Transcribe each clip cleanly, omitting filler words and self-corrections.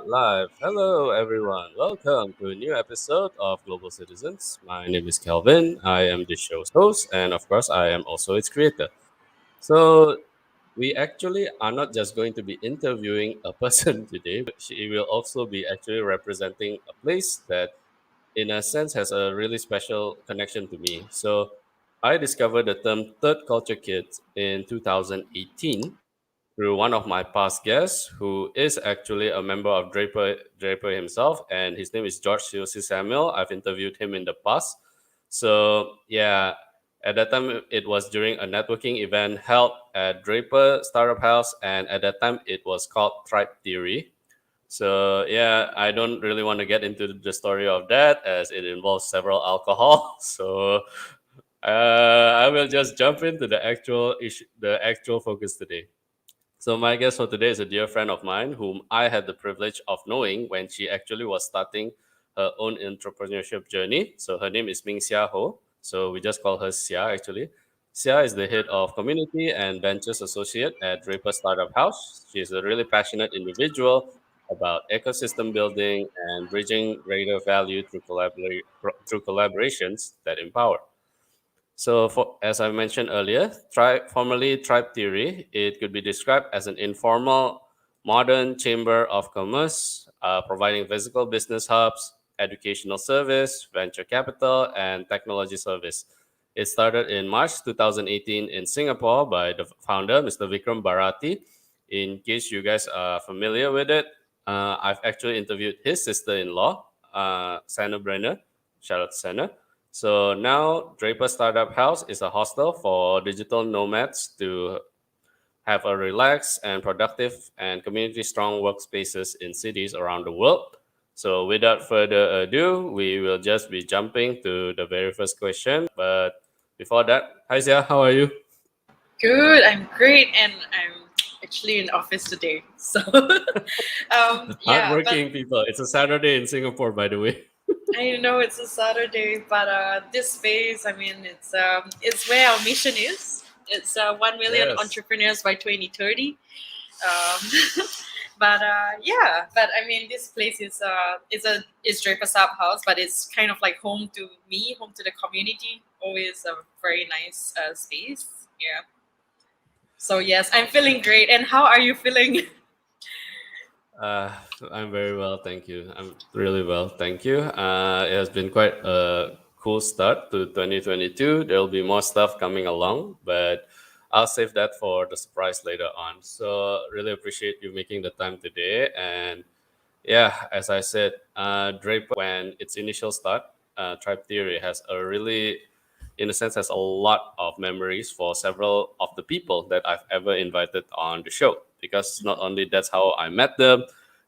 Live. Hello, everyone. Welcome to a new episode of Global Citizens. My name is Kelvin. I am the show's host, and of course, I am also its creator. So, we actually are not just going to be interviewing a person today, but she will also be actually representing a place that, in a sense, has a really special connection to me. So, I discovered the term third culture kids in 2018 through one of my past guests, who is actually a member of Draper himself, and his name is George C. Samuel. I've interviewed him in the past. So yeah, at that time it was during a networking event held at Draper Startup House, and at that time it was called Tribe Theory. So yeah, I don't really want to get into the story of that as it involves several alcohol. So I will just jump into the actual issue, the actual focus today. So my guest for today is a dear friend of mine whom I had the privilege of knowing when she actually was starting her own entrepreneurship journey. So her name is Ming Xia Ho. So we just call her Xia actually. Xia is the head of community and ventures associate at Draper Startup House. She is a really passionate individual about ecosystem building and bridging greater value through through collaborations that empower. So, as I mentioned earlier, formerly tribe theory, it could be described as an informal, modern chamber of commerce, providing physical business hubs, educational service, venture capital, and technology service. It started in March 2018 in Singapore by the founder, Mr. Vikram Bharati. In case you guys are familiar with it, I've actually interviewed his sister-in-law, Sana Brenner. Shout out to Sana. So now Draper Startup House is a hostel for digital nomads to have a relaxed and productive and community strong workspaces in cities around the world. So without further ado, we will just be jumping to the very first question. But before that, hi Zia, how are you? Good, I'm great, and I'm actually in office today. So, yeah, but Hardworking people. It's a Saturday in Singapore, by the way. I know it's a Saturday, but this space, I mean, it's where our mission is. It's 1 million Yes. entrepreneurs by 2030. Um, but I mean, this place is Draper Startup House, but it's kind of like home to me, home to the community. Always a very nice space. Yeah. So yes, I'm feeling great. And how are you feeling? Uh, I'm very well, thank you. I'm really well, thank you. It has been quite a cool start to 2022. There'll be more stuff coming along, but I'll save that for the surprise later on. So, really appreciate you making the time today. And yeah, as I said, Draper, when its initial start, Tribe Theory has a really, in a sense, has a lot of memories for several of the people that I've ever invited on the show. Because not only that's how I met them,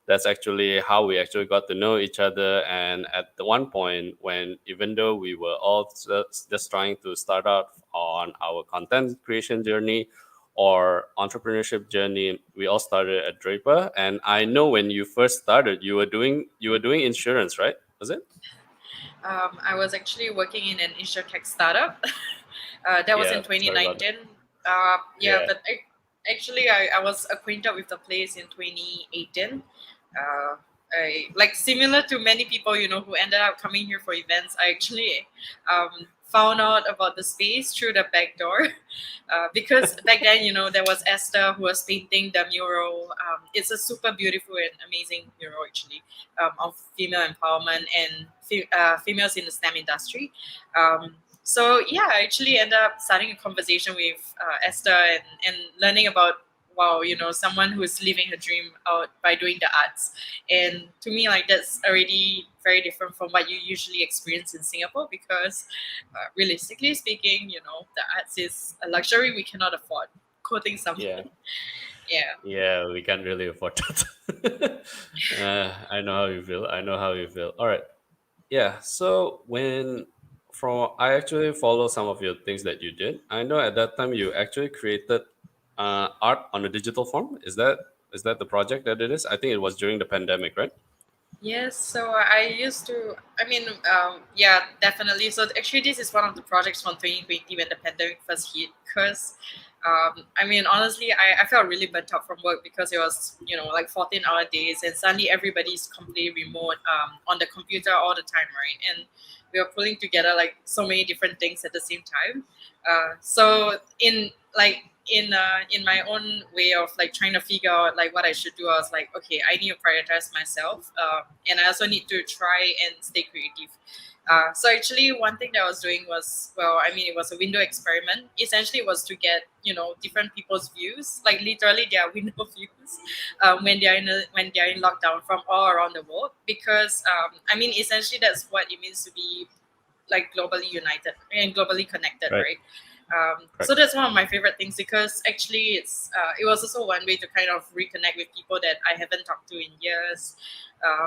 that's actually how we actually got to know each other. And at the one point, when even though we were all just trying to start out on our content creation journey, or entrepreneurship journey, we all started at Draper. And I know when you first started, you were doing insurance, right? Was it? I was actually working in an insurtech startup. That was Yeah. in Sorry about that. 2019. Yeah, Yeah. but I was acquainted with the place in 2018. Like similar to many people, who ended up coming here for events. I actually found out about the space through the back door, because back then, there was Esther who was painting the mural. It's a super beautiful and amazing mural, actually, of female empowerment and females in the STEM industry. So yeah, I actually ended up starting a conversation with Esther and learning about, wow, someone who's living her dream out by doing the arts. And to me, like, that's already very different from what you usually experience in Singapore, because realistically speaking, the arts is a luxury we cannot afford. Quoting someone. Yeah. Yeah. Yeah. We can't really afford that. I know how you feel. I know how you feel. All right. Yeah. So from I actually follow some of your things that you did. I know at that time you actually created art on a digital form. Is that the project that it is? I think it was during the pandemic, right? Yes, so I used to, yeah, definitely. So actually, this is one of the projects from 2020 when the pandemic first hit. Because, honestly, I felt really burnt out from work because it was, like 14-hour days, and suddenly everybody's completely remote on the computer all the time, right? And we were pulling together like so many different things at the same time. So in my own way of like trying to figure out like what I should do, I was like, okay, I need to prioritize myself, and I also need to try and stay creative. So actually, one thing that I was doing was, well, it was a window experiment. Essentially, it was to get different people's views, like literally their window views, when they are in lockdown from all around the world. Because essentially, that's what it means to be like globally united and globally connected, Right. right? Right. So that's one of my favorite things because actually it was also one way to kind of reconnect with people that I haven't talked to in years.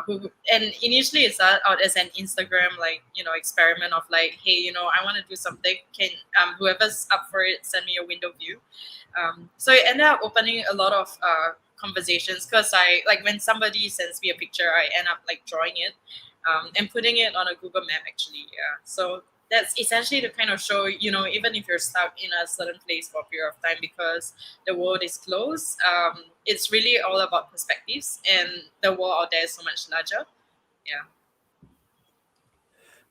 Who and initially it started out as an Instagram like experiment of like, hey, I want to do something. Can whoever's up for it send me a window view. So it ended up opening a lot of conversations because I like when somebody sends me a picture, I end up like drawing it and putting it on a Google map actually. Yeah. So that's essentially to kind of show, even if you're stuck in a certain place for a period of time because the world is closed, it's really all about perspectives and the world out there is so much larger. Yeah.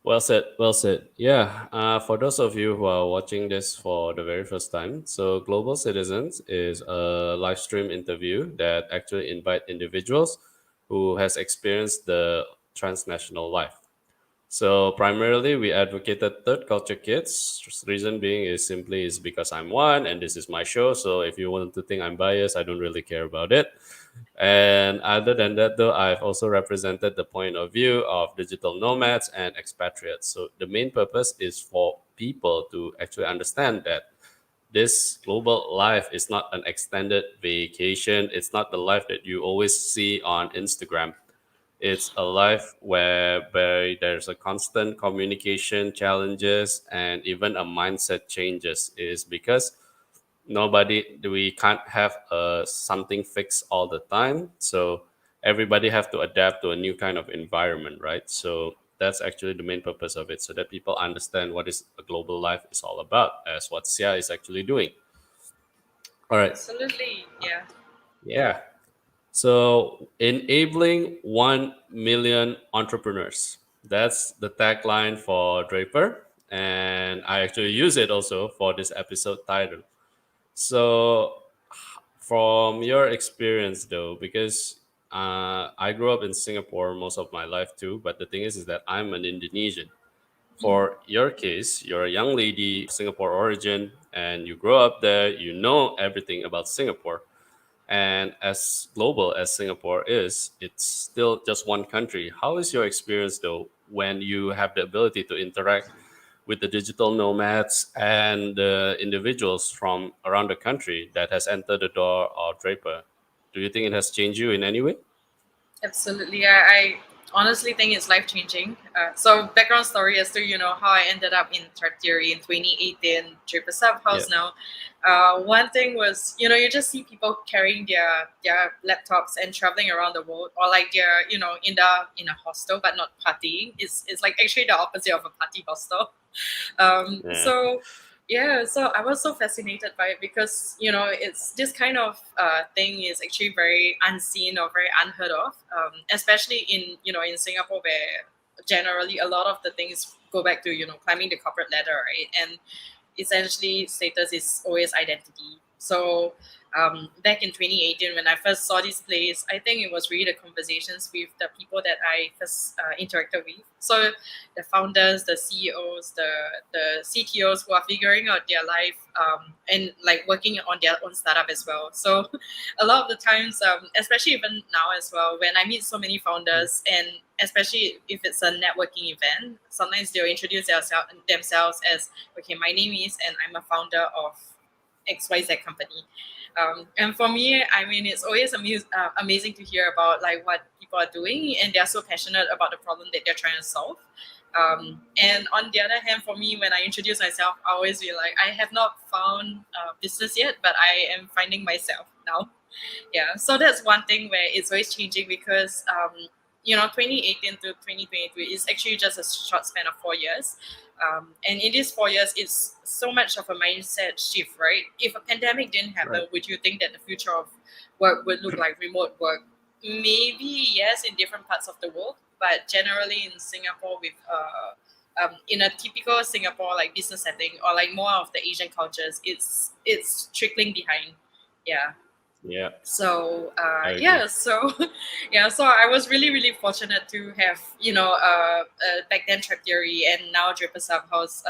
Well said. Well said. Yeah. For those of you who are watching this for the very first time, so Global Citizens is a live stream interview that actually invite individuals who has experienced the transnational life. So primarily, we advocated third culture kids. Reason being is simply is because I'm one, and this is my show. So if you want to think I'm biased, I don't really care about it. And other than that, though, I've also represented the point of view of digital nomads and expatriates. So the main purpose is for people to actually understand that this global life is not an extended vacation. It's not the life that you always see on Instagram. It's a life where there's a constant communication challenges and even a mindset changes is because nobody we can't have something fixed all the time, so everybody have to adapt to a new kind of environment, right? So that's actually the main purpose of it, so that people understand what is a global life is all about, as what Sia is actually doing. All right. Absolutely. Yeah. Yeah. So enabling 1 million entrepreneurs, that's the tagline for Draper, and I actually use it also for this episode title. So from your experience though, because I grew up in Singapore most of my life too, but the thing is that I'm an Indonesian. For your case, you're a young lady of Singapore origin and you grow up there, you know everything about Singapore. And as global as Singapore is, it's still just one country. How is your experience though when you have the ability to interact with the digital nomads and the individuals from around the country that has entered the door of Draper? Do you think it has changed you in any way? Absolutely. I honestly think it's life changing. So, background story as to how I ended up in Tartary in 2018, Draper Startup Yeah. House now. One thing was, you just see people carrying their laptops and traveling around the world, or like they're in a hostel but not partying. It's like actually the opposite of a party hostel. Yeah. So yeah, so I was so fascinated by it because it's this kind of thing is actually very unseen or very unheard of, especially in Singapore where generally a lot of the things go back to climbing the corporate ladder, right? And essentially status is always identity. So back in 2018, when I first saw this place, I think it was really the conversations with the people that I first interacted with. So the founders, the CEOs, the CTOs who are figuring out their life and like working on their own startup as well. So a lot of the times, especially even now as well, when I meet so many founders and especially if it's a networking event, sometimes they'll introduce themselves as, okay, my name is, and I'm a founder of XYZ company. And for me, it's always amazing to hear about like what people are doing, and they're so passionate about the problem that they're trying to solve. And on the other hand, for me, when I introduce myself, I always be like, I have not found business yet, but I am finding myself now. Yeah, so that's one thing where it's always changing because 2018 to 2022 is actually just a short span of 4 years. And in these 4 years, it's so much of a mindset shift, right? If a pandemic didn't happen, Right. would you think that the future of work would look like remote work? Maybe yes, in different parts of the world, but generally in Singapore, with in a typical Singapore like business setting or like more of the Asian cultures, it's trickling behind. Yeah. Yeah, So I agree. yeah, so yeah, so I was really really fortunate to have back then Trap Theory and now Draper Startup House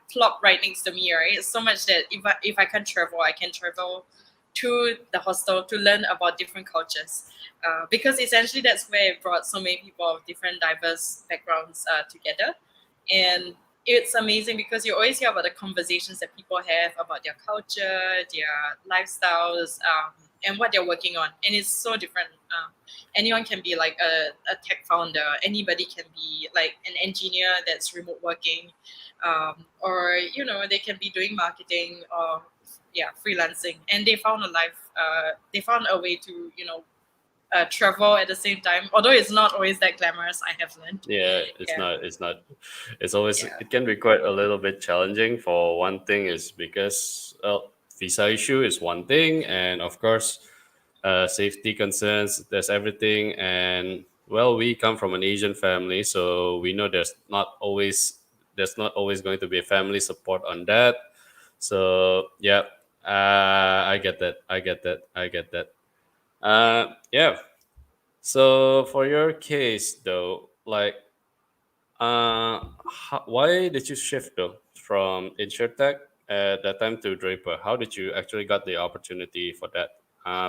plop right next to me, right? So much that if I can travel, I can travel to the hostel to learn about different cultures, because essentially that's where it brought so many people of different diverse backgrounds together. And it's amazing because you always hear about the conversations that people have about their culture, their lifestyles, and what they're working on, and it's so different. Anyone can be like a tech founder, anybody can be like an engineer that's remote working, or they can be doing marketing or yeah, freelancing, and they found a way to travel at the same time, although it's not always that glamorous, I have learned. Yeah, it's Yeah. not. It's not. It's always. Yeah. It can be quite a little bit challenging. For one thing, is because visa issue is one thing, and of course, safety concerns. There's everything, and well, we come from an Asian family, so we know there's not always going to be a family support on that. So yeah, I get that. I get that. I get that. Yeah. So for your case, though, like why did you shift though from InsurTech at that time to Draper? How did you actually got the opportunity for that?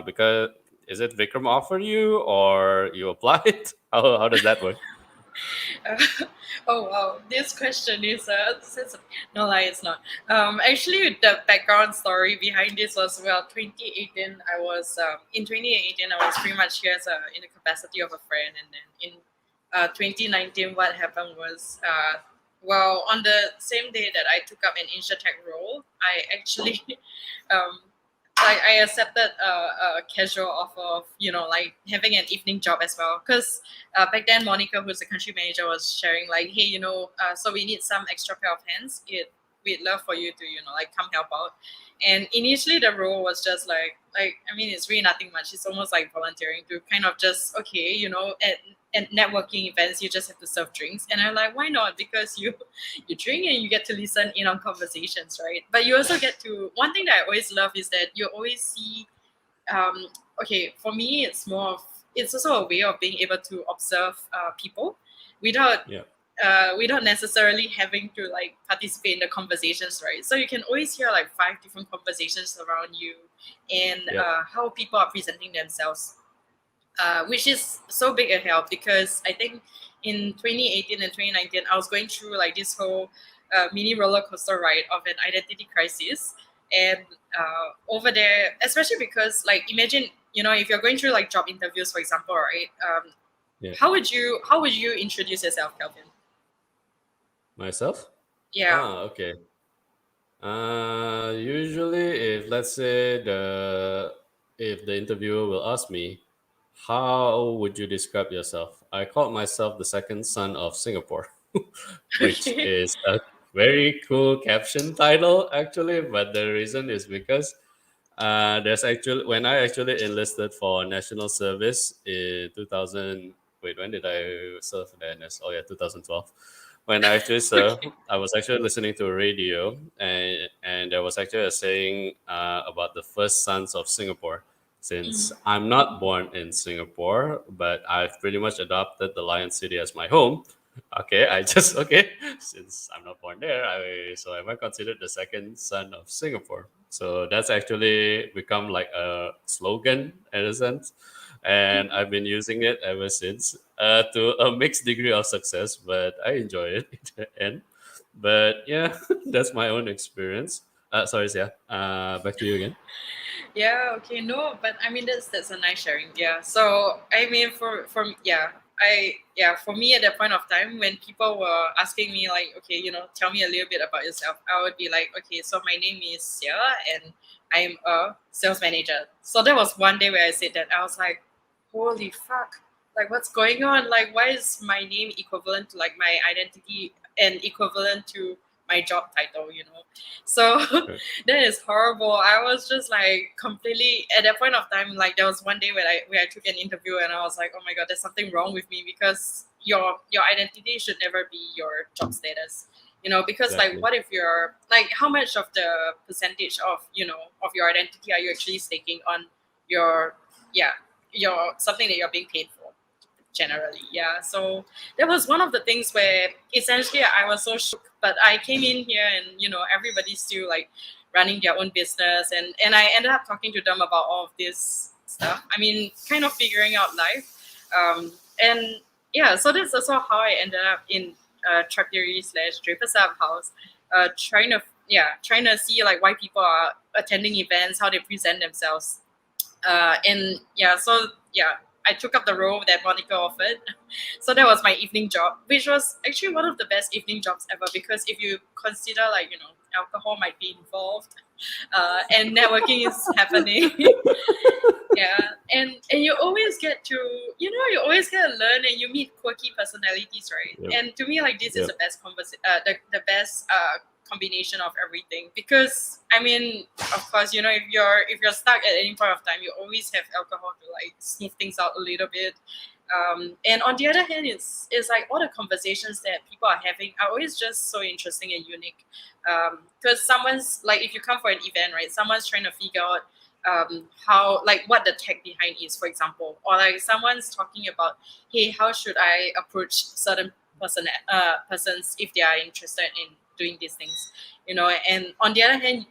Because is it Vikram offered you or you applied? How does that work? Uh, oh wow, this question is no lie, it's not. Actually, the background story behind this was, well, 2018. I was in 2018. I was pretty much here as in the capacity of a friend, and then in 2019, what happened was, well, on the same day that I took up an InsurTech role, I actually um, like I accepted a casual offer of like having an evening job as well, because back then Monica, who's the country manager, was sharing like, hey, so we need some extra pair of hands. We'd love for you to like come help out. And initially the role was just like I mean, it's really nothing much. It's almost like volunteering to kind of just, okay, at networking events you just have to serve drinks, and I'm like, why not? Because you drink and you get to listen in on conversations, right? But you also get to, one thing that I always love is that you always see, um, okay, for me it's also a way of being able to observe people without Yeah, without necessarily having to like participate in the conversations, right? So you can always hear like five different conversations around you, and yeah, how people are presenting themselves, which is so big a help, because I think in 2018 and 2019, I was going through like this whole mini roller coaster ride of an identity crisis. And over there, especially because, like, imagine, if you're going through like job interviews, for example, right? yeah. How would you introduce yourself, Calvin? Myself? Yeah. Okay. Usually, if the interviewer will ask me, how would you describe yourself? I call myself the second son of Singapore, which Okay. is a very cool caption title actually. But the reason is because there's actually when I actually enlisted for national service in 2000. Wait, when did I serve in the NS? Oh yeah, 2012. When I actually served, Okay. I was actually listening to a radio, and there was actually a saying about the first sons of Singapore. Since I'm not born in Singapore, but I've pretty much adopted the Lion City as my home. Okay, I just okay. Since I'm not born there, so am I considered the second son of Singapore? So that's actually become like a slogan in a sense, and I've been using it ever since, to a mixed degree of success, but I enjoy it in the end. But yeah, that's my own experience. Sorry, yeah. Back to you again. Yeah, okay, no, but I mean, that's a nice sharing. Yeah. So I mean, for me at that point of time, when people were asking me like, okay, tell me a little bit about yourself, I would be like, okay, so my name is Xia, and I'm a sales manager. So there was one day where I said that, I was like, holy fuck, like what's going on? Like why is my name equivalent to like my identity and equivalent to my job title? So Right. that is horrible. I was just like completely at that point of time. Like there was one day where I took an interview and I was like, oh my god, there's something wrong with me because your identity should never be your job status. Because like Exactly. what if you're like how much of the percentage of of your identity are you actually staking on your yeah your something that you're being paid for generally. Yeah, so that was one of the things where essentially I was so shook, but I came in here and everybody's still like running their own business, and I ended up talking to them about all of this stuff. I mean, kind of figuring out life. And yeah, so that's also how I ended up in Trappery slash Draper Startup House, trying to see like why people are attending events, how they present themselves, and yeah, so yeah, I took up the role that Monica offered. So that was my evening job, which was actually one of the best evening jobs ever because if you consider like alcohol might be involved, and networking is happening. Yeah, and you always get to you always get to learn and you meet quirky personalities, right? Yep. And to me, like this is Yep. the best the best combination of everything because I mean, of course, if you're stuck at any point of time, you always have alcohol to like smooth things out a little bit. And on the other hand, it's like all the conversations that people are having are always just so interesting and unique. Because someone's like, if you come for an event, right? Someone's trying to figure out how like what the tech behind is, for example, or like someone's talking about, hey, how should I approach certain persons if they are interested in doing these things, and on the other hand,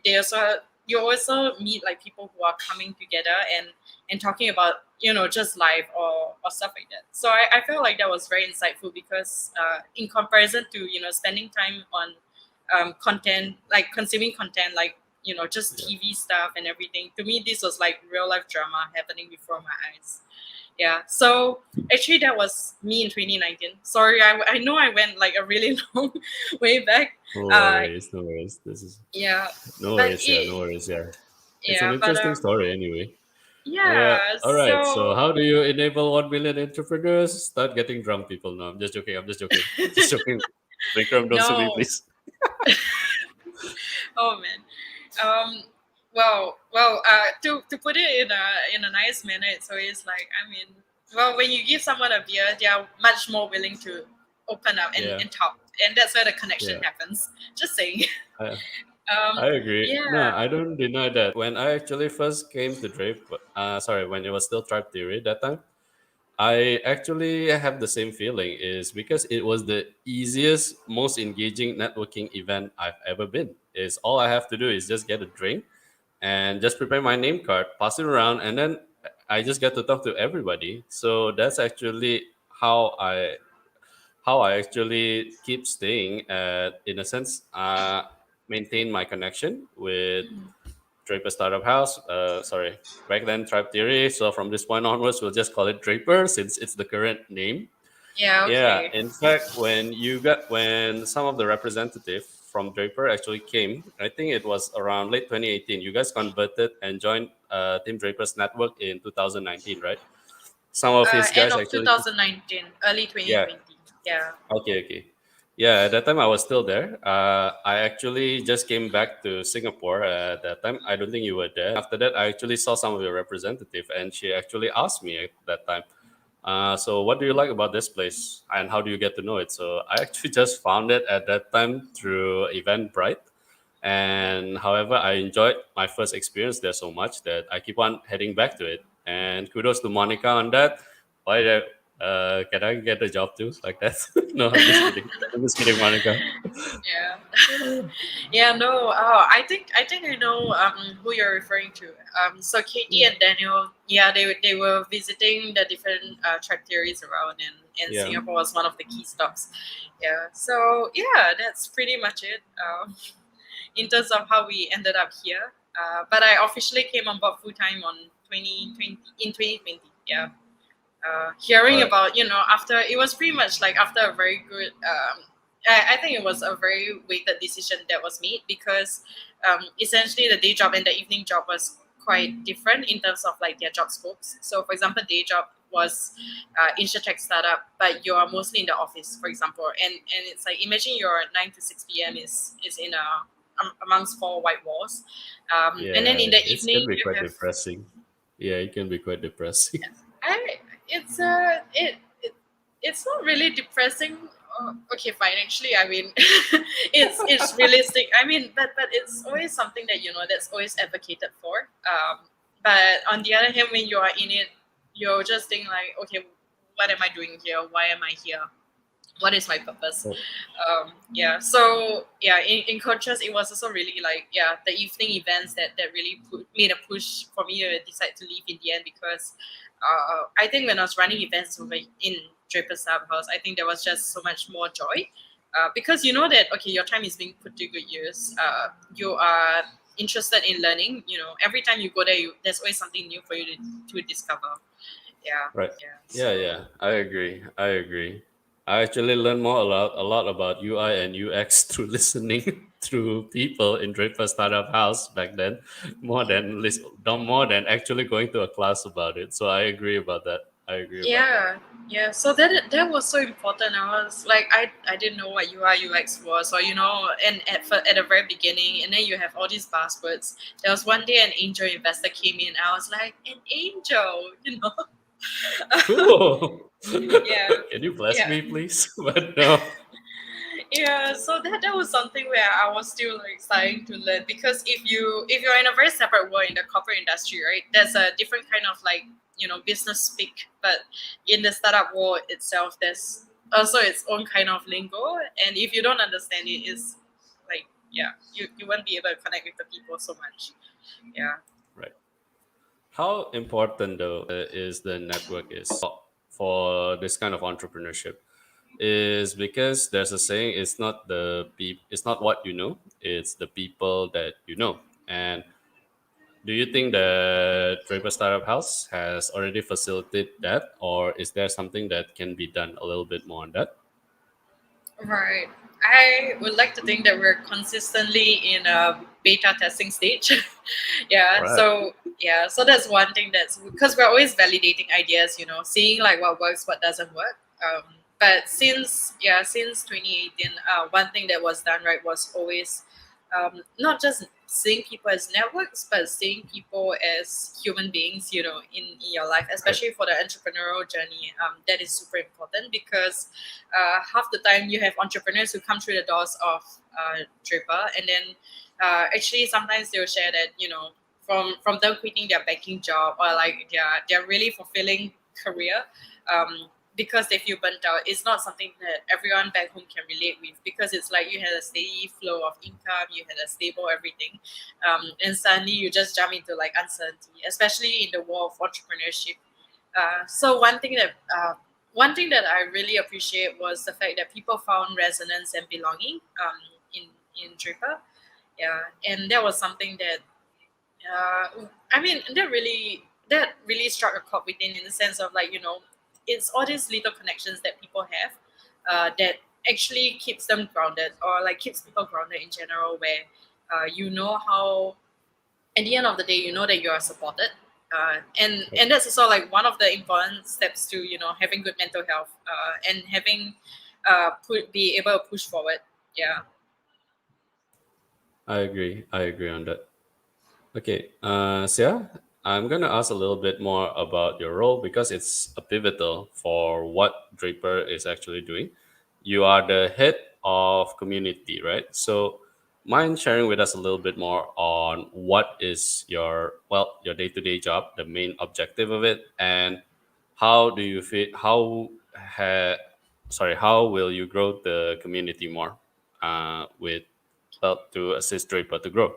you also meet like people who are coming together and talking about just life or stuff like that. So I felt like that was very insightful because in comparison to spending time on content, like consuming content, like just Yeah. TV stuff and everything. To me, this was like real life drama happening before my eyes. Yeah. So actually, that was me in 2019. Sorry, I know I went like a really long way back. No Uh, worries. No worries. This is yeah, no but worries. Yeah. No worries. Yeah. It's an yeah, but interesting story anyway. Yeah. yeah. All right. So, So how do you enable 1 million entrepreneurs? Start getting drunk people. No, I'm just joking. I'm just joking. Just joking. Vikram, don't sue me, no. please. Oh man. Um. To put it in a nice manner, it's always like I mean, well, when you give someone a beer, they are much more willing to open up Yeah. and talk, and that's where the connection Yeah. happens. Just saying. I, Um. I agree. No, Yeah. I don't deny that. When I actually first came to Drape, sorry, when it was still Tribe Theory that time, I actually have the same feeling. Is because it was the easiest, most engaging networking event I've ever been. Is all I have to do is just get a drink and just prepare my name card, pass it around, and then I just get to talk to everybody. So that's actually how I actually keep staying at, in a sense, maintain my connection with Draper Startup House. Sorry, back then Tribe Theory. So from this point onwards, we'll just call it Draper since it's the current name. Yeah. Yeah, Okay. in fact, when some of the representative from Draper actually came, I think it was around late 2018. You guys converted and joined Team Draper's network in 2019, right? Some of his End guys of actually, 2019, early yeah. 2020. Yeah. Okay, okay. Yeah, at that time I was still there. I actually just came back to Singapore at that time. I don't think you were there. After that, I actually saw some of your representative, and she actually asked me at that time, so what do you like about this place, and how do you get to know it? So I actually just found it at that time through Eventbrite, and however, I enjoyed my first experience there so much that I keep on heading back to it. And kudos to Monica on that. Why that? Can I get a job too, like that? No, I'm just kidding. I'm just kidding, Monica. Yeah. Yeah, no. I think I know who you're referring to. So Katie Yeah, and Daniel, yeah, they were visiting the different track theories around, and yeah, Singapore was one of the key stops. Yeah. So yeah, that's pretty much it. In terms of how we ended up here. But I officially came on board full time on 2020 in 2020. Yeah. all Hearing right, about after it was pretty much like after a very good I think it was a very weighted decision that was made because essentially the day job and the evening job was quite different in terms of like their job scopes. So for example, day job was Insurtech startup, but you are mostly in the office, for example, and it's like imagine your 9 to 6 p.m. is in amongst four white walls, and then in Yeah, the it evening can be you quite have depressing. Yeah, it can be quite depressing. I it's it's not really depressing. Okay, fine. Actually, I mean, it's realistic. I mean, but it's always something that that's always advocated for. But on the other hand, when you are in it, you're just think like, okay, what am I doing here? Why am I here? What is my purpose? Oh, Yeah, so yeah, in contrast, it was also really like, yeah, the evening events that really made a push for me to decide to leave in the end, because I think when I was running events over in Draper Startup House, I think there was just so much more joy, because you know that, okay, your time is being put to good use. You are interested in learning. Every time you go there, there's always something new for you to discover. Yeah, right. yeah. Yeah, So yeah. I agree. I agree. I actually learned a lot about UI and UX through listening through people in Draper Startup House back then, more than actually going to a class about it. So I agree about that. I agree about that. yeah, yeah. So that was so important. I was like, I didn't know what UI UX was, or and at the very beginning, and then you have all these buzzwords. There was one day an angel investor came in. I was like, an angel. Cool. Yeah, Can you bless yeah. me, please? But no. Yeah, so that was something where I was still like starting to learn, because if you're in a very separate world in the corporate industry, right? There's a different kind of like business speak, but in the startup world itself, there's also its own kind of lingo, and if you don't understand it, is like, yeah, you won't be able to connect with the people so much. Yeah. Right. How important though is the network is for this kind of entrepreneurship? Is because there's a saying, it's not what you know, it's the people that you know. And do you think the Draper Startup House has already facilitated that, or is there something that can be done a little bit more on that? Right. I would like to think that we're consistently in a beta testing stage. Yeah. Right. So that's one thing, that's because we're always validating ideas, seeing like what works, what doesn't work. But since 2018, one thing that was done right was always not just seeing people as networks, but seeing people as human beings, in your life, Right. especially for the entrepreneurial journey. That is super important, because half the time you have entrepreneurs who come through the doors of Draper, and then actually sometimes they'll share that, from them quitting their banking job, or like their really fulfilling career, because they feel burnt out. It's not something that everyone back home can relate with, because it's like you had a steady flow of income, you had a stable everything, and suddenly you just jump into like uncertainty, especially in the world of entrepreneurship. So one thing that I really appreciate was the fact that people found resonance and belonging, in Draper. Yeah, and that was something that, I mean, that really struck a chord within, in the sense of like, it's all these little connections that people have, that actually keeps them grounded, or like keeps people grounded in general, where how at the end of the day, you know that you are supported, and that's also like one of the important steps to having good mental health, and having be able to push forward. Yeah. I agree on that. Okay, Sia, I'm gonna ask a little bit more about your role because it's a pivotal for what Draper is actually doing. You are the head of community, right? So, mind sharing with us a little bit more on what is your day to day job, the main objective of it, and how do you feel? How will you grow the community more, with to assist Draper to grow?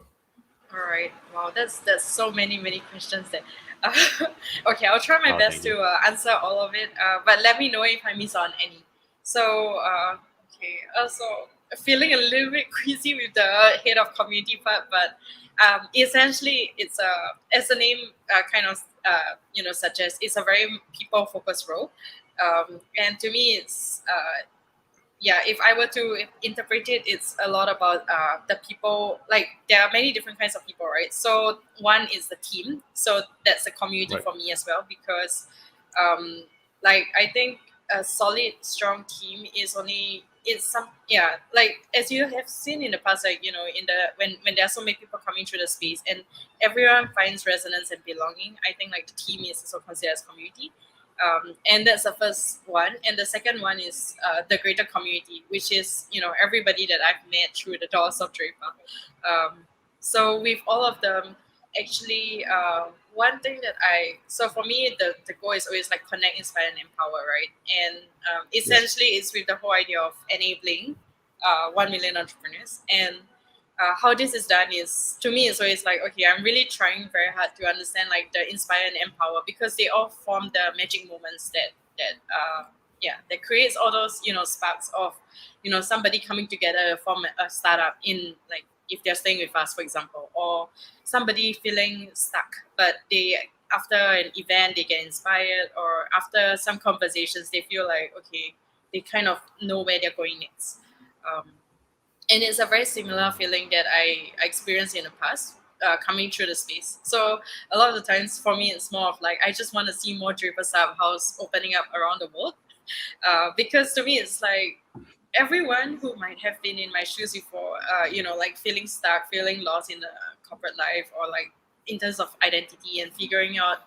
All right. Wow, that's so many questions there. Okay, I'll try my Oh, best thank to you. answer all of it. But let me know if I miss on any. So okay. So feeling a little bit queasy with the head of community part, but essentially it's as the name kind of suggests, it's a very people focused role. And to me, it's yeah, if I were to interpret it, it's a lot about the people. Like, there are many different kinds of people, right? So one is the team. So that's a community Right. for me as well, because um, like I think a solid strong team is only is some, yeah, like as you have seen in the past, like in the when there are so many people coming through the space and everyone finds resonance and belonging, I think like the team is also considered as community. And that's the first one, and the second one is the greater community, which is everybody that I've met through the doors of Draper. So with all of them, actually, one thing that so for me, the goal is always like connect, inspire, and empower, right? And Yeah. essentially, it's with the whole idea of enabling 1 million entrepreneurs. And how this is done is, to me, it's always like, okay, I'm really trying very hard to understand like the inspire and empower, because they all form the magic moments that creates all those sparks of somebody coming together to form a startup, in like if they're staying with us, for example, or somebody feeling stuck, but they, after an event, they get inspired, or after some conversations they feel like, okay, they kind of know where they're going next. um, and it's a very similar feeling that I experienced in the past, coming through the space. So a lot of the times for me, it's more of like I just want to see more Draper Startup House opening up around the world, because to me it's like everyone who might have been in my shoes before, like feeling stuck, feeling lost in the corporate life, or like in terms of identity and figuring out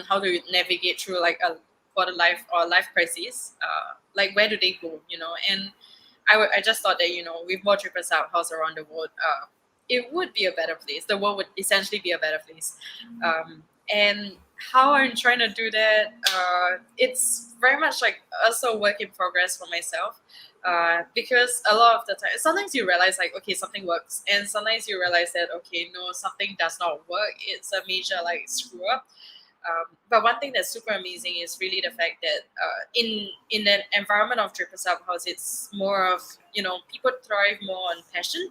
how to navigate through like a quarter life or life crisis, like where do they go, and I just thought that with more trippers out house around the world, it would be a better place. The world would essentially be a better place. And how I'm trying to do that, it's very much like also a work in progress for myself. Because a lot of the time, sometimes you realize like, okay, something works, and sometimes you realize that, okay, no, something does not work. It's a major like screw up. But one thing that's super amazing is really the fact that in an environment of Draper Startup House, it's more of people thrive more on passion.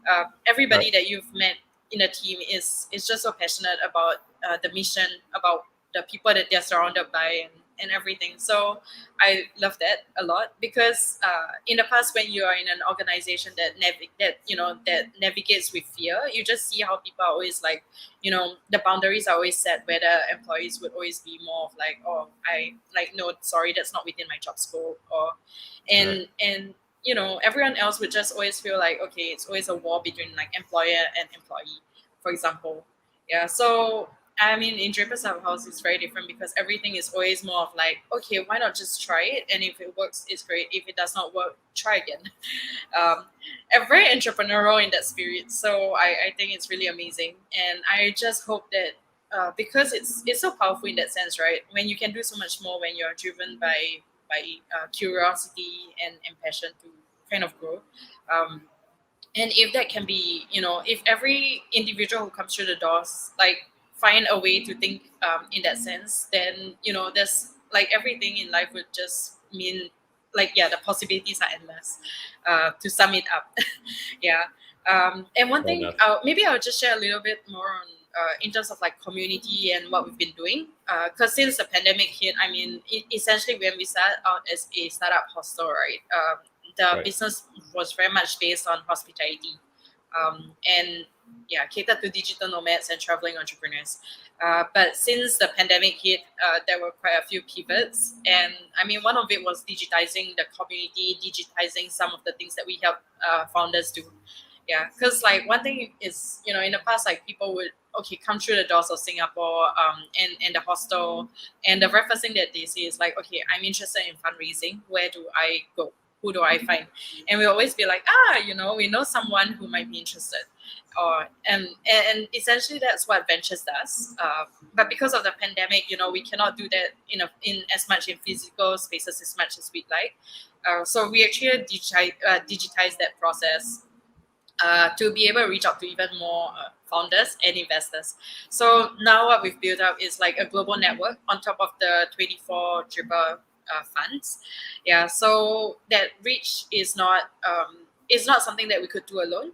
Right. Everybody that you've met in a team is just so passionate about the mission, about the people that they're surrounded by, and everything. So I love that a lot, because in the past, when you are in an organization that navigates with fear, you just see how people are always like, the boundaries are always set, where the employees would always be more of like, oh, I like, no, sorry, that's not within my job scope, or Right. and everyone else would just always feel like, okay, it's always a war between like employer and employee, for example. Yeah, so I mean, in Draper's House, it's very different, because everything is always more of like, okay, why not just try it? And if it works, it's great. If it does not work, try again. um, very entrepreneurial in that spirit. So I think it's really amazing, and I just hope that because it's so powerful in that sense, right? When you can do so much more when you're driven by curiosity and passion to kind of grow. Um, and if that can be, if every individual who comes through the doors like find a way to think in that sense, then there's like everything in life would just mean, like, yeah, the possibilities are endless, to sum it up. Yeah. And one Fair thing, enough. maybe I'll just share a little bit more on in terms of like community and what we've been doing. Because since the pandemic hit, I mean, essentially when we started out as a startup hostel, right? The Right. business was very much based on hospitality, and yeah, catered to digital nomads and traveling entrepreneurs. But since the pandemic hit, there were quite a few pivots, and I mean, one of it was digitizing the community, digitizing some of the things that we help founders do. Yeah, because like one thing is, in the past, like people would, okay, come through the doors of Singapore, and the hostel, and the very first thing that they say is like, okay, I'm interested in fundraising. Where do I go? Who do I find? And we always be like, we know someone who might be interested, or and essentially that's what Ventures does. But because of the pandemic, we cannot do that in as much in physical spaces as much as we'd like. So we actually digitize that process, to be able to reach out to even more founders and investors. So now what we've built up is like a global network on top of the 24 Dripper funds. Yeah, so that reach is not something that we could do alone.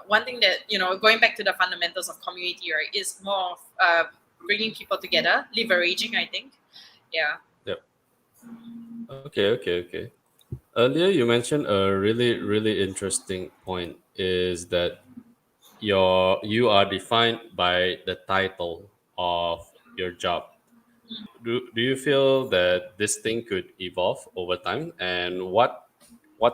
One thing that, going back to the fundamentals of community, right, is more of bringing people together, leveraging, I think. Yeah. Yep. Okay. Okay. Okay. Earlier, you mentioned a really, really interesting point is that you are defined by the title of your job. Do you feel that this thing could evolve over time, and what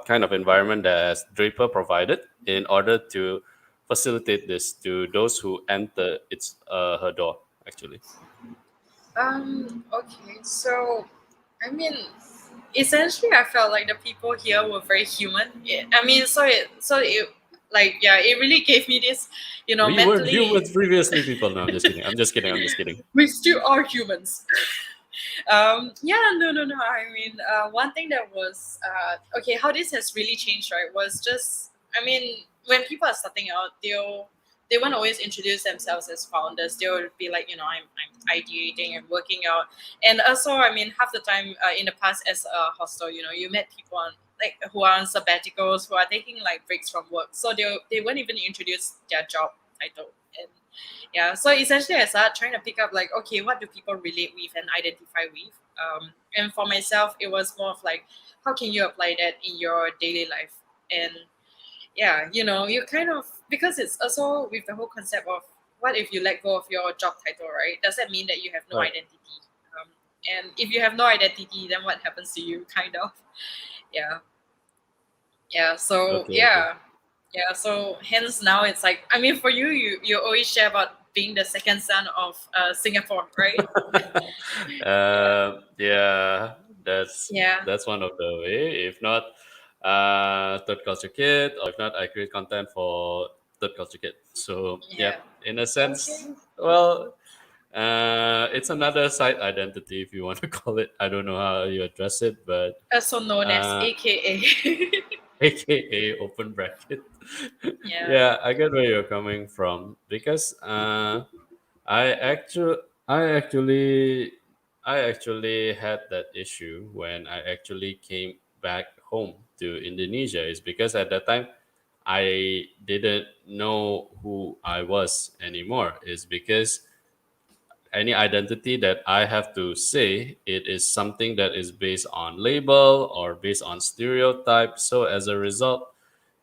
kind of environment has Draper provided in order to facilitate this to those who enter its her door actually? Okay. So, I mean, essentially, I felt like the people here were very human. I mean, like, yeah, it really gave me this, We weren't mentally, humans previously, people. No, I'm just kidding. I'm just kidding. I'm just kidding. we still are humans. Yeah, no, no, no. I mean, one thing that was okay, how this has really changed, right? Was just, I mean, when people are starting out, they won't always introduce themselves as founders. They'll be like, I'm ideating and working out, and also, I mean, half the time in the past as a hostel, you met people on like who are on sabbaticals, who are taking like breaks from work, so they won't even introduce their job title. And yeah, so essentially I started trying to pick up like, okay, what do people relate with and identify with. And for myself it was more of like, how can you apply that in your daily life. And yeah, you kind of, because it's also with the whole concept of, what if you let go of your job title, right? Does that mean that you have no Right. identity? And if you have no identity, then what happens to you, kind of. Yeah. Yeah, so Okay. Okay. yeah. Yeah, so hence now it's like, I mean, for you always share about being the second son of Singapore, right? Yeah, that's Yeah. that's one of the way. If not, third culture kid, or if not, I create content for third culture kid. So yeah, Yeah. in a Okay. sense, well, it's another side identity if you want to call it. I don't know how you address it, but Also known as uh, AKA. AKA open bracket. Yeah. Yeah, I get where you're coming from because I actually, I actually, I actually had that issue when I actually came back home to Indonesia. Is because at that time I didn't know who I was anymore. Is because any identity that I have to say, it is something that is based on label or based on stereotype. So as a result,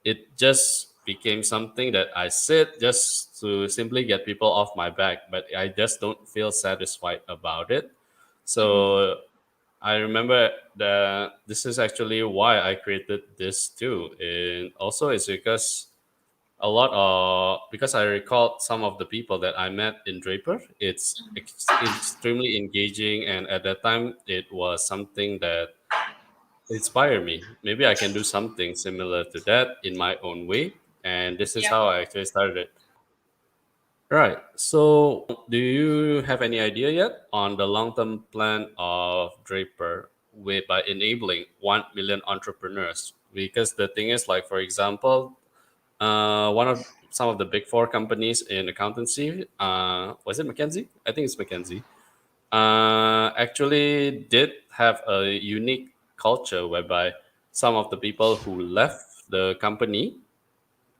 it just became something that I said just to simply get people off my back, but I just don't feel satisfied about it. Hmm. So I remember that this is actually why I created this too. And also it's because a lot of because I recalled some of the people that I met in Draper. It's extremely engaging, and at that time, it was something that inspired me. Maybe I can do something similar to that in my own way, and this is Yeah. how I actually started. Right. So, do you have any idea yet on the long-term plan of Draper with by enabling 1 million entrepreneurs? Because the thing is, like for example, one of some of the big four companies in accountancy, was it McKinsey? I think it's McKinsey. Actually, did have a unique culture whereby some of the people who left the company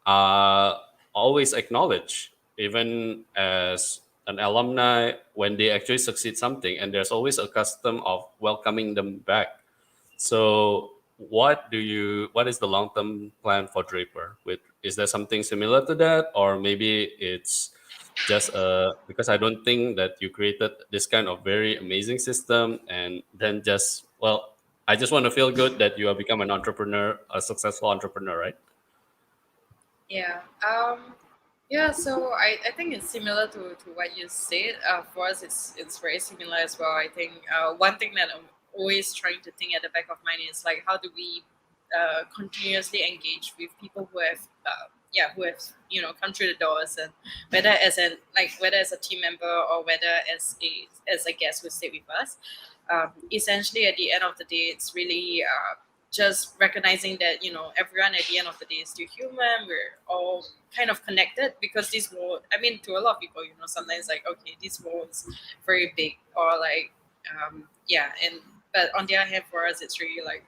are always acknowledged, even as an alumni, when they actually succeed something, and there's always a custom of welcoming them back. So, what is the long term plan for Draper? With is there something similar to that, or maybe it's just because I don't think that you created this kind of very amazing system, and then just I just want to feel good that you have become an entrepreneur, a successful entrepreneur, right? Yeah. Yeah, so I think it's similar to what you said. For us, it's very similar as well. I think one thing that I'm always trying to think at the back of mind is like, how do we continuously engage with people who have who have come through the doors, and whether as a team member or whether as a guest who stayed with us. Essentially, at the end of the day, it's really just recognizing that everyone at the end of the day is still human. We're all kind of connected, because this world, I mean, to a lot of people, sometimes like, okay, this world is very big, or like yeah. And but on the other hand, for us it's really like,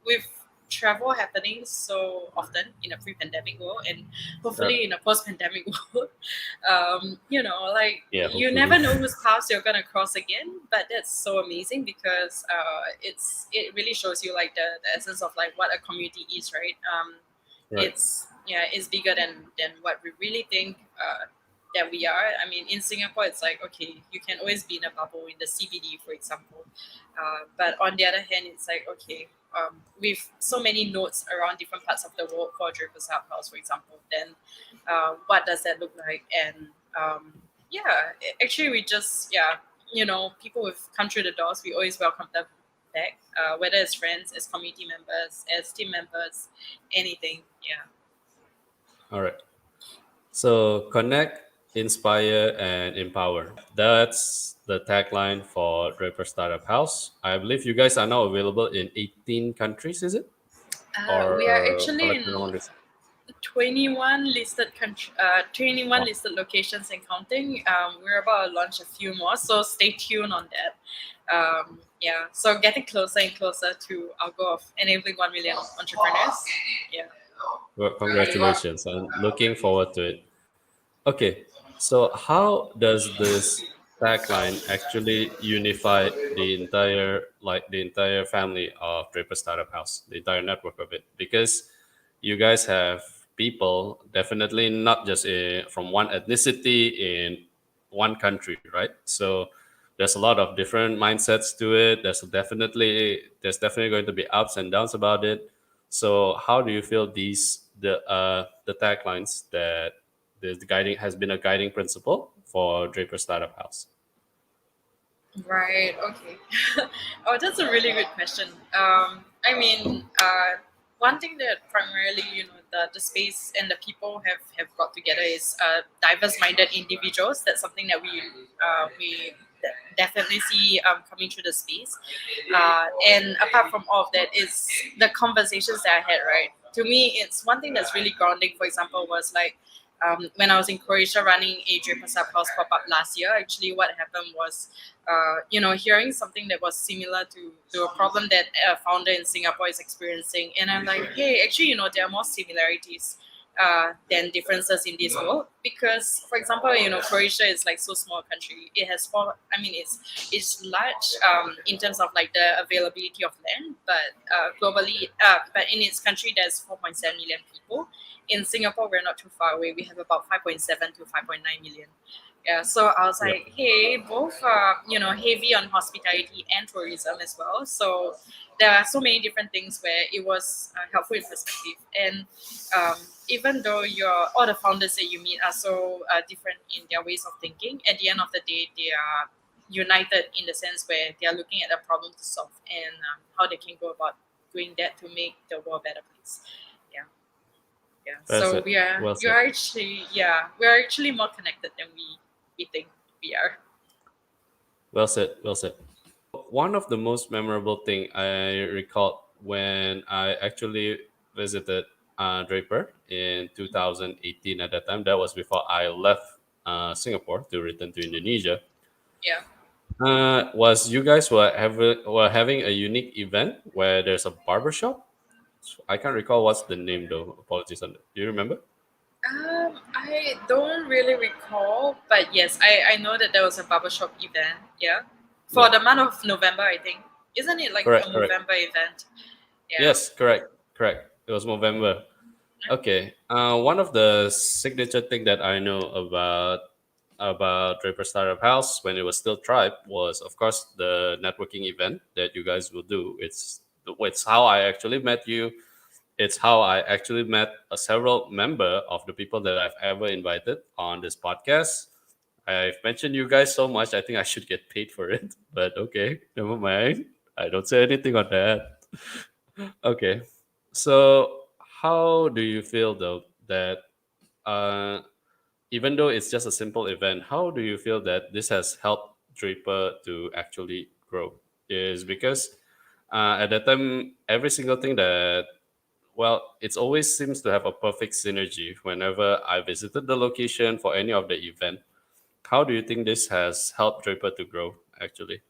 with travel happening so often in a pre-pandemic world, and Yeah. hopefully in a post-pandemic world, like, Yeah, you hopefully. never know whose paths you're gonna cross again. But that's so amazing, because it really shows you like the essence of like what a community is, right? Right. It's, yeah, it's bigger than what we really think. that we are. I mean, in Singapore, it's like, okay, you can always be in a bubble in the CBD, for example. But on the other hand, it's like, okay, with so many nodes around different parts of the world for Draper Startup House, for example, then what does that look like? And yeah, actually, we just, yeah, people who've come through the doors, we always welcome them back, whether as friends, as community members, as team members, anything. Yeah. All right. So connect, inspire, and empower. That's the tagline for Draper Startup House. I believe you guys are now available in 18 countries, is it? We are Or actually correct me if I'm in wrong. 21 Wow. listed locations and counting. We're about to launch a few more, so stay tuned on that. Yeah, so getting closer and closer to our goal of enabling 1 million entrepreneurs. Yeah. Well, congratulations. I'm looking forward to it. Okay, so how does this tagline actually unify the entire family of Draper Startup House, the entire network of it? Because you guys have people definitely not just from one ethnicity in one country, right? So there's a lot of different mindsets to it. There's definitely going to be ups and downs about it. So how do you feel the taglines that the guiding has been a guiding principle for Draper Startup House? Right. Okay. Oh, that's a really good question. I mean, one thing that primarily, the space and the people have got together is diverse-minded individuals. That's something that definitely see coming through the space. And apart from all of that, is the conversations that I had. Right. To me, it's one thing that's really grounding. For example, was like when I was in Croatia running a Draper Startup House pop up last year. Actually, what happened was hearing something that was similar to a problem that a founder in Singapore is experiencing. And I'm like, hey, actually, there are more similarities than differences in this world. Because, for example, Croatia is like so small country. It has four. I mean, it's large in terms of like the availability of land, but globally, but in its country, there's 4.7 million people. In Singapore, we're not too far away. We have about 5.7 to 5.9 million. Yeah, so I was Yep. like, hey, both are, heavy on hospitality and tourism as well. So there are so many different things where it was helpful in perspective. And um, even though all the founders that you meet are so different in their ways of thinking, at the end of the day, they are united in the sense where they are looking at a problem to solve and how they can go about doing that to make the world a better place. Yeah, yeah. That's So it. Well said. we are actually more connected than we think we are. Well said. Well said. One of the most memorable thing I recalled when I actually visited Draper in 2018. At that time, that was before I left Singapore to return to Indonesia. Yeah. Was you guys were having a unique event where there's a barbershop. I can't recall what's the name though. Apologies on that. Do you remember? I don't really recall, but yes, I know that there was a barbershop event. Yeah, for Yeah. the month of November, I think. Isn't it like a Correct. Correct. November event? Yeah. Yes. Correct. Correct. It was November. Okay. One of the signature thing that I know about Draper Startup House when it was still Tribe was, of course, the networking event that you guys will do. It's how I actually met you. It's how I actually met several member of the people that I've ever invited on this podcast. I've mentioned you guys so much. I think I should get paid for it, but okay, never mind. I don't say anything on that. Okay. So, how do you feel though that uh, even though it's just a simple event, how do you feel that this has helped Draper to actually grow? Is because at that time, every single thing that it always seems to have a perfect synergy whenever I visited the location for any of the event. How do you think this has helped Draper to grow actually?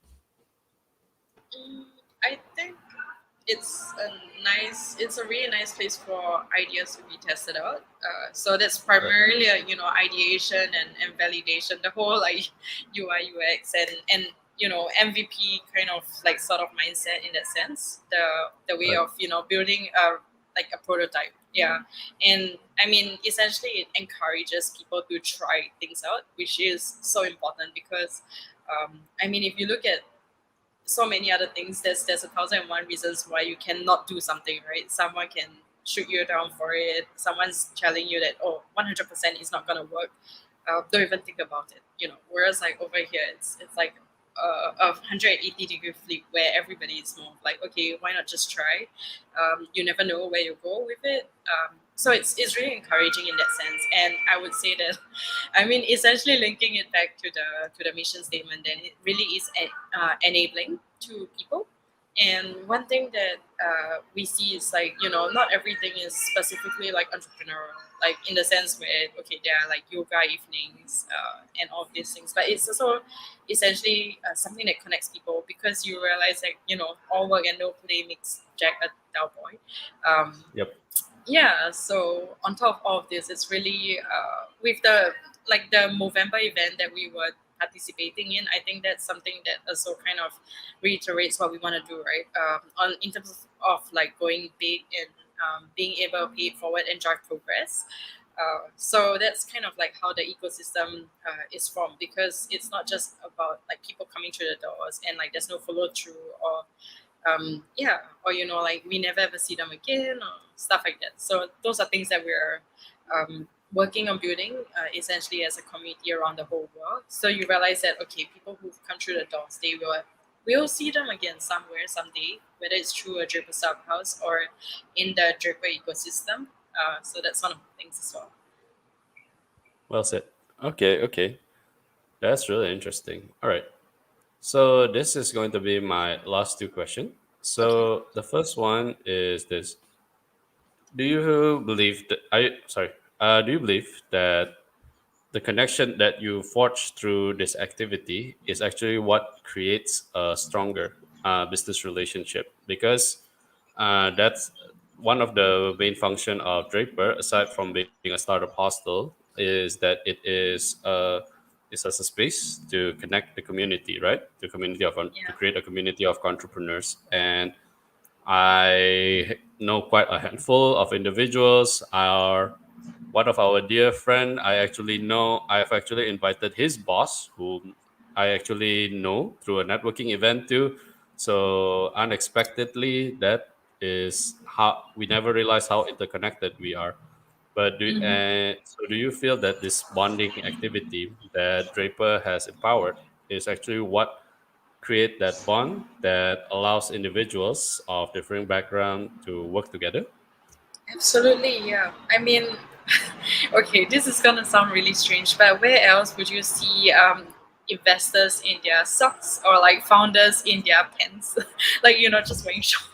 I think it's a really nice place for ideas to be tested out. So that's Right. primarily ideation and validation, the whole like UI UX and MVP kind of like sort of mindset in that sense. The way Right. of building like a prototype. Yeah, and I mean, essentially, it encourages people to try things out, which is so important because, I mean, if you look at so many other things. There's 1,001 reasons why you cannot do something, right? Someone can shoot you down for it. Someone's telling you that, oh, 100% is not gonna work. Don't even think about it, you know. Whereas like over here, it's like a 180-degree flip where everybody is more like, okay, why not just try? You never know where you go with it. So it's really encouraging in that sense. And I would say that, I mean, essentially linking it back to the mission statement, then it really is enabling to people. And one thing that we see is like, you know, not everything is specifically like entrepreneurial, like in the sense where, okay, there are like yoga evenings and all of these things, but it's also essentially something that connects people because you realize like, you know, all work and no play makes Jack a dull boy. Um, Yep. yeah, so on top of all of this, it's really with the like the Movember event that we were participating in. I think that's something that also kind of reiterates what we want to do, right? On in terms of like going big and being able to pay it forward and drive progress. So that's kind of like how the ecosystem is formed because it's not just about like people coming through the doors and like there's no follow through or yeah, or you know, like we never ever see them again or stuff like that. So those are things that we're working on building essentially as a community around the whole world. So you realize that okay, people who've come through the doors, they will we'll see them again somewhere someday, whether it's through a Draper Startup House or in the Draper ecosystem. So that's one of the things as well. Well said. Okay, okay. That's really interesting. All right. So this is going to be my last two questions. Okay. So the first one is this: Do you believe that? Do you believe that the connection that you forge through this activity is actually what creates a stronger business relationship? Because that's one of the main function of Draper, aside from being a startup hostel, is that it is as a space to connect the community, right? The community of to Yeah. create a community of entrepreneurs. And I know quite a handful of individuals. One of our dear friend, I've actually invited his boss, whom I actually know through a networking event too. So unexpectedly, that is how we never realized how interconnected we are. Hmm. So do you feel that this bonding activity that Draper has empowered is actually what create that bond that allows individuals of different background to work together? Absolutely, yeah. I mean, okay, this is gonna sound really strange, but where else would you see investors in their socks or like founders in their pants, like you know, just wearing shorts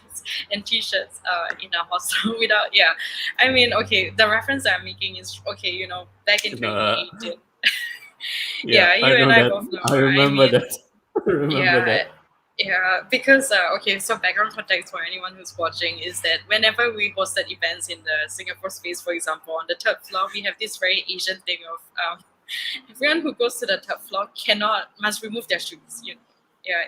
and t-shirts in a hostel without? Yeah, I mean, okay, the reference that I'm making is okay, you know, back in No, 2018. yeah, Yeah, I you and know I that. both know. I I remember mean, that. I remember yeah, that. yeah, because okay, so background context for anyone who's watching is that whenever we hosted events in the Singapore space, for example, on the third floor, we have this very Asian thing of everyone who goes to the third floor cannot must remove their shoes. You know, yeah,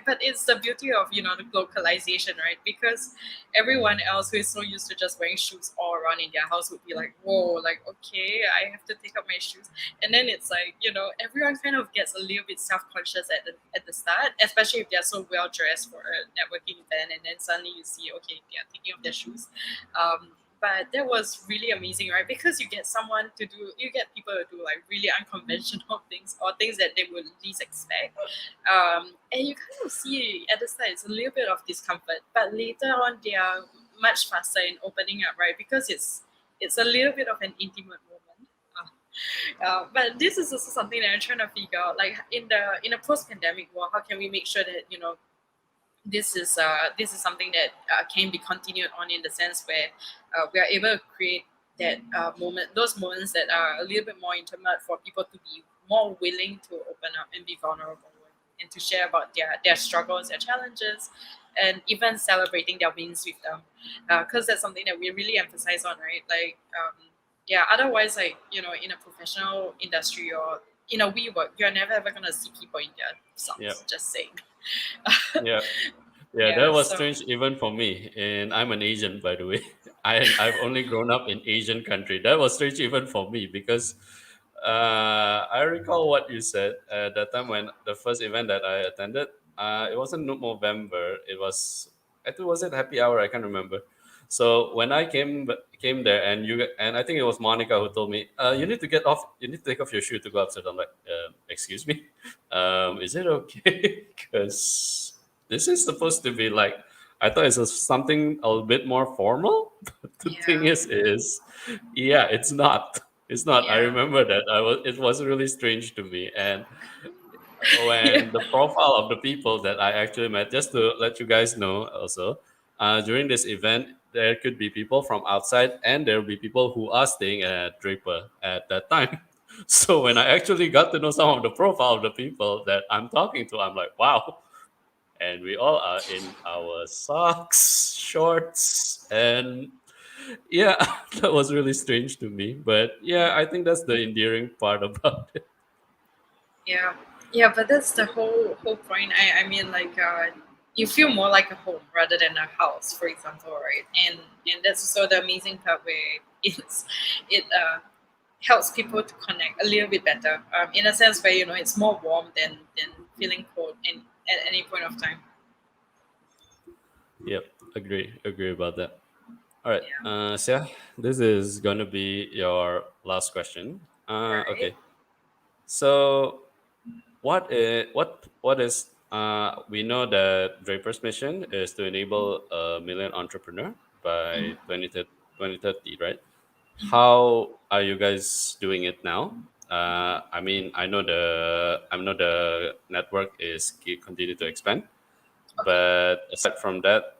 but it's the beauty of you know the localization, right? Because everyone else who is so used to just wearing shoes all around in their house would be like, whoa, like okay, I have to take out my shoes, and then it's like you know everyone kind of gets a little bit self conscious at the start, especially if they're so well dressed for a networking event, and then suddenly you see okay they are taking off their shoes. But that was really amazing, right? Because you get people to do like really unconventional things or things that they would least expect. And you kind of see at the start it's a little bit of discomfort, but later on they are much faster in opening up, right? Because it's a little bit of an intimate moment. But this is also something that I'm trying to figure out. Like in a post-pandemic world, how can we make sure that you know this is something that can be continued on in the sense where we are able to create that those moments that are a little bit more intimate for people to be more willing to open up and be vulnerable and to share about their struggles, their challenges, and even celebrating their wins with them. Because that's something that we really emphasize on, right? Like, yeah, otherwise, like, you know, in a professional industry or in a WeWork, you're never ever going to see people in their Yeah, socks, just saying. yeah. Yeah, that Yeah. was So strange even for me. And I'm an Asian, by the way. I've only grown up in Asian country. That was strange even for me because I recall what you said at that time when the first event that I attended. It wasn't November. It was, I think, was it happy hour? I can't remember. So when I came there, and I think it was Monica who told me, you need to get off. You need to take off your shoe to go upstairs. I'm like, excuse me, is it okay? Because this is supposed to be like, I thought it was something a little bit more formal. But the thing yeah, yeah, it's not. It's not. I yeah, remember that it was really strange to me. And yeah, when the profile of the people that I actually met, just to let you guys know also, during this event, there could be people from outside and there will be people who are staying at Draper at that time. So when I actually got to know some of the profile of the people that I'm talking to, I'm like, wow. And we all are in our socks, shorts, and yeah, that was really strange to me. But yeah, I think that's the endearing part about it. yeah, yeah. But that's the whole point. I mean, like, you feel more like a home rather than a house, for example, right? And that's also the amazing part where it helps people to connect a little bit better. In a sense where it's more warm than feeling cold in at any point of time. Yep, agree about that. All right, Yeah. Sia, this is gonna be your last question. Right. Okay, so what is we know that Draper's mission is to enable a million entrepreneur by 2030, right? How are you guys doing it now? I mean, I know the network is continue to expand, Okay. but aside from that,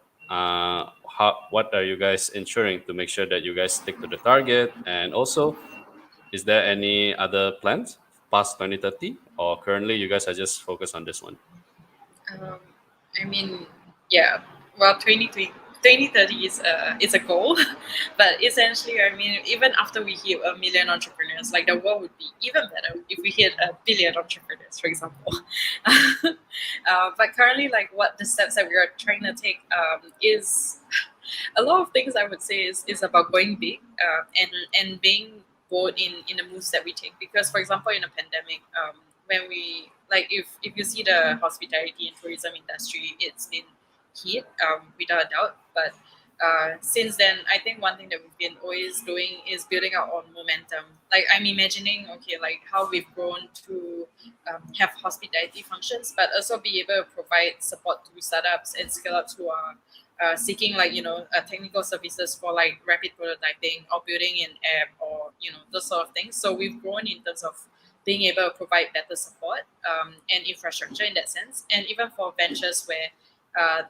what are you guys ensuring to make sure that you guys stick to the target? And also, is there any other plans past 2030, or currently you guys are just focused on this one? Um, I mean, yeah. Well, 2030 is a goal, but essentially, I mean, even after we hit a million entrepreneurs, like the world would be even better if we hit a billion entrepreneurs, for example. But currently, like what the steps that we are trying to take is a lot of things. I would say is about going big and being bold in the moves that we take. Because, for example, in a pandemic, when we like if you see the hospitality and tourism industry, it's been hit without a doubt. But since then, I think one thing that we've been always doing is building our own momentum. Like I'm imagining, okay, like how we've grown to have hospitality functions, but also be able to provide support to startups and scale ups who are seeking like technical services for like rapid prototyping or building an app or those sort of things. So we've grown in terms of being able to provide better support and infrastructure in that sense, and even for ventures where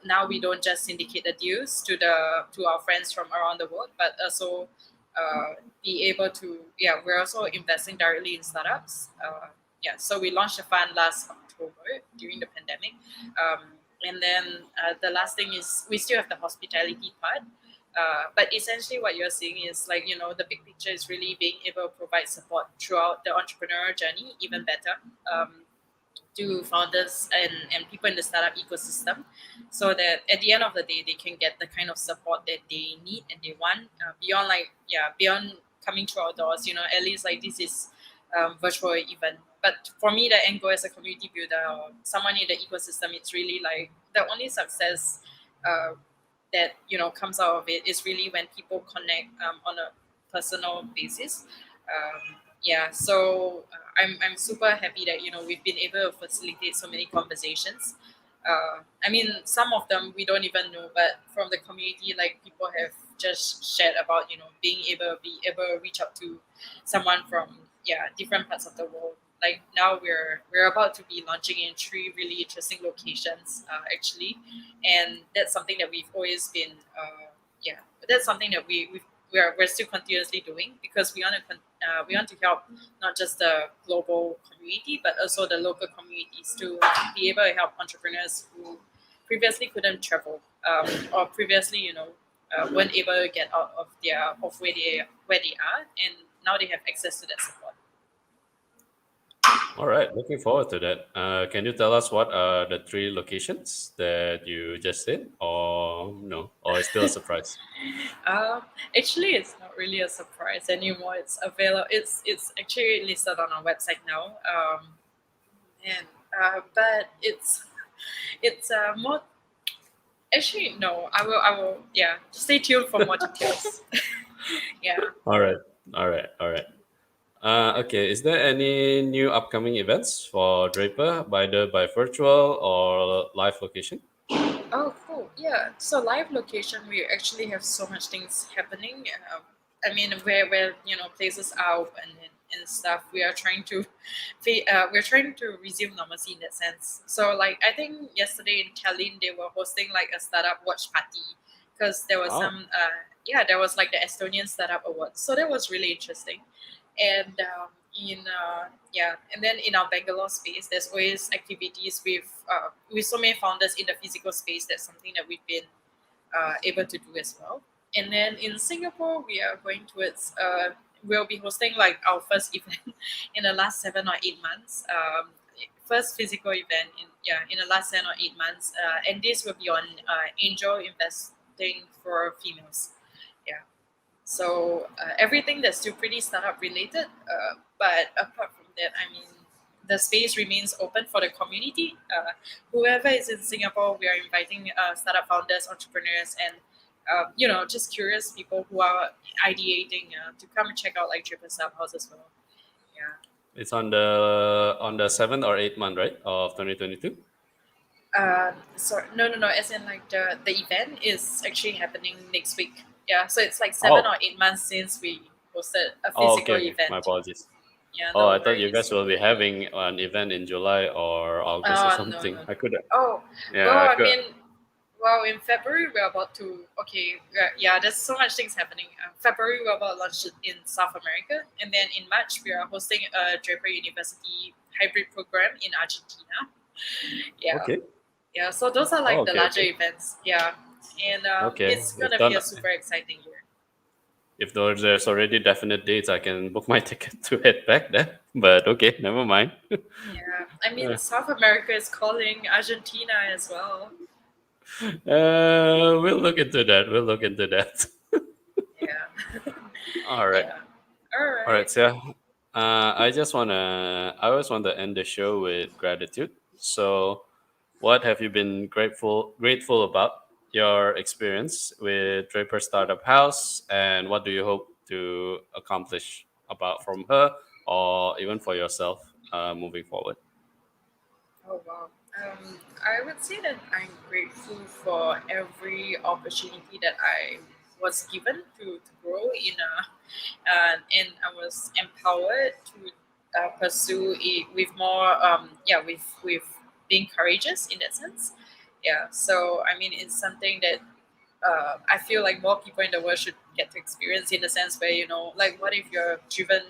now we don't just syndicate the deals to our friends from around the world, but also be able to we're also investing directly in startups. So we launched a fund last October during the pandemic, and then the last thing is we still have the hospitality part. But essentially, what you're seeing is like the big picture is really being able to provide support throughout the entrepreneurial journey even better. To founders and people in the startup ecosystem, so that at the end of the day they can get the kind of support that they need and they want, beyond beyond coming through our doors. At least like this is virtual event, but for me the end goal as a community builder or someone in the ecosystem, it's really like the only success uh, that comes out of it is really when people connect on a personal basis. I'm super happy that we've been able to facilitate so many conversations. I mean, some of them we don't even know, but from the community, like people have just shared about being able be able to reach out to someone from different parts of the world. Like now we're about to be launching in three really interesting locations, actually, and that's something that we've always been yeah that's something that we're still continuously doing, because we want to help not just the global community but also the local communities to be able to help entrepreneurs who previously couldn't travel, or previously weren't able to get out of where they are, and now they have access to that support. All right, looking forward to that. Can you tell us what are the three locations that you just said, or no, or it's still a surprise? Um, Actually, it's not really a surprise anymore. It's available. It's actually listed on our website now. And but it's more. Actually, no. I will. Yeah. Stay tuned for more details. Yeah. All right, all right, all right. Okay, is there any new upcoming events for Draper, either by virtual or live location? Oh, cool. Yeah. So live location, we actually have so much things happening. I mean, where places are open and stuff. We are trying to, we're trying to resume normalcy in that sense. So like I think yesterday in Tallinn they were hosting like a startup watch party because there was Oh, some yeah, there was like the Estonian Startup Awards. So that was really interesting. And in yeah, and then in our Bangalore space, there's always activities with so many founders in the physical space. That's something that we've been able to do as well. And then in Singapore, we are going towards we'll be hosting like our first event in the last 7 or 8 months. First physical event in the last 7 or 8 months, and this will be on angel investing for females. Yeah. So everything that's still pretty startup related. But apart from that, I mean, the space remains open for the community. Whoever is in Singapore, we are inviting startup founders, entrepreneurs, and just curious people who are ideating to come and check out like Draper Startup House as well. Yeah. it's on the 7th or 8th month, right, of 2022. So no. As in like the event is actually happening next week. Yeah. So it's like seven Oh, or 8 months since we hosted a oh, physical okay, okay. My event. apologies. Yeah, Oh, no I thought you worries. guys will be having an event in July or August or No, something. no. I could, Oh, yeah, well, I I could. mean, well, in February we're about to. Okay, yeah, there's so much things happening. February we're about to launch it in South America, and then in March we are hosting a Draper University hybrid program in Argentina. Yeah, Okay. yeah. So those are Oh, like the okay, larger okay, events. Yeah, and okay. it's gonna be a super exciting year. If there's already definite dates, I can book my ticket to head back there. But okay, never mind. Yeah, I mean Uh, South America is calling Argentina as well. we'll look into that. We'll look into that. Yeah, All right. yeah. All All right. right. So, I always want to end the show with gratitude. So, what have you been grateful about your experience with Draper Startup House, and what do you hope to accomplish about from her, or even for yourself, moving forward? Oh wow. I would say that I'm grateful for every opportunity that I was given to grow in and I was empowered to pursue it with more with being courageous in that sense. Yeah. So I mean it's something that I feel like more people in the world should get to experience in the sense where like what if you're driven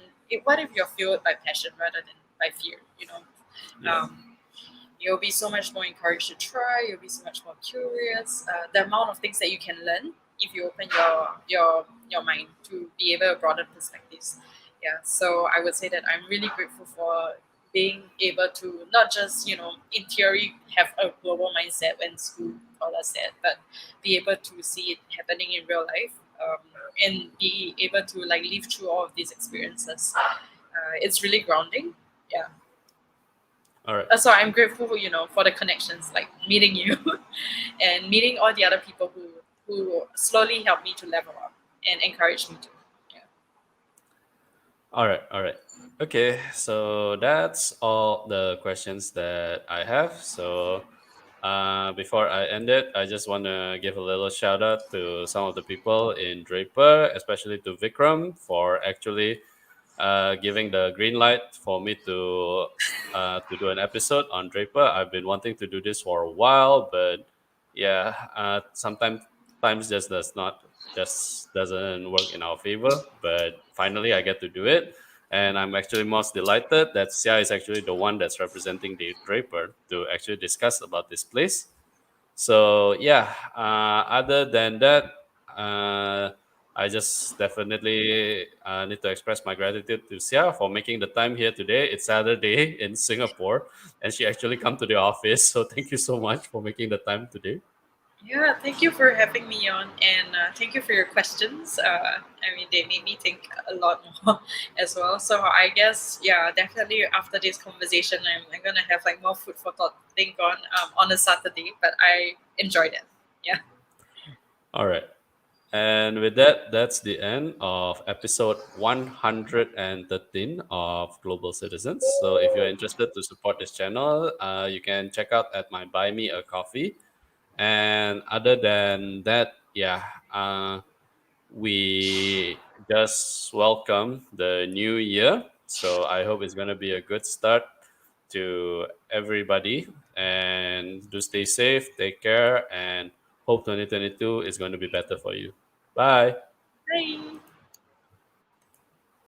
what if you're fueled by passion rather than by fear, Yeah. um, you'll be so much more encouraged to try. You'll be so much more curious. The amount of things that you can learn if you open your mind to be able to broaden perspectives. Yeah. So I would say that I'm really grateful for being able to not just in theory have a global mindset when school taught us that, but be able to see it happening in real life. And be able to like live through all of these experiences. It's really grounding. Yeah. All right. So I'm grateful, for the connections, like meeting you and meeting all the other people who slowly helped me to level up and encourage me to. Yeah. All right. All right. Okay. So that's all the questions that I have. So before I end it, I just want to give a little shout out to some of the people in Draper, especially to Vikram for actually giving the green light for me to do an episode on Draper. I've been wanting to do this for a while, but yeah, sometimes times just doesn't work in our favor. But finally, I get to do it, and I'm actually most delighted that Sia is actually the one that's representing the Draper to actually discuss about this place. So yeah, other than that, uh, I just definitely need to express my gratitude to Sia for making the time here today. It's Saturday in Singapore, and she actually come to the office. So thank you so much for making the time today. Yeah, thank you for having me on, and thank you for your questions. I mean, they made me think a lot more as well. So I guess, yeah, definitely after this conversation, I'm gonna have like more food for thought to think on a Saturday. But I enjoyed it. Yeah. All right. And with that, that's the end of episode 113 of Global Citizens. So if you're interested to support this channel, you can check out at my Buy Me a Coffee. And other than that, yeah, we just welcome the new year. So I hope it's going to be a good start to everybody. And do stay safe, take care, and hope 2022 is going to be better for you. Bye. Bye.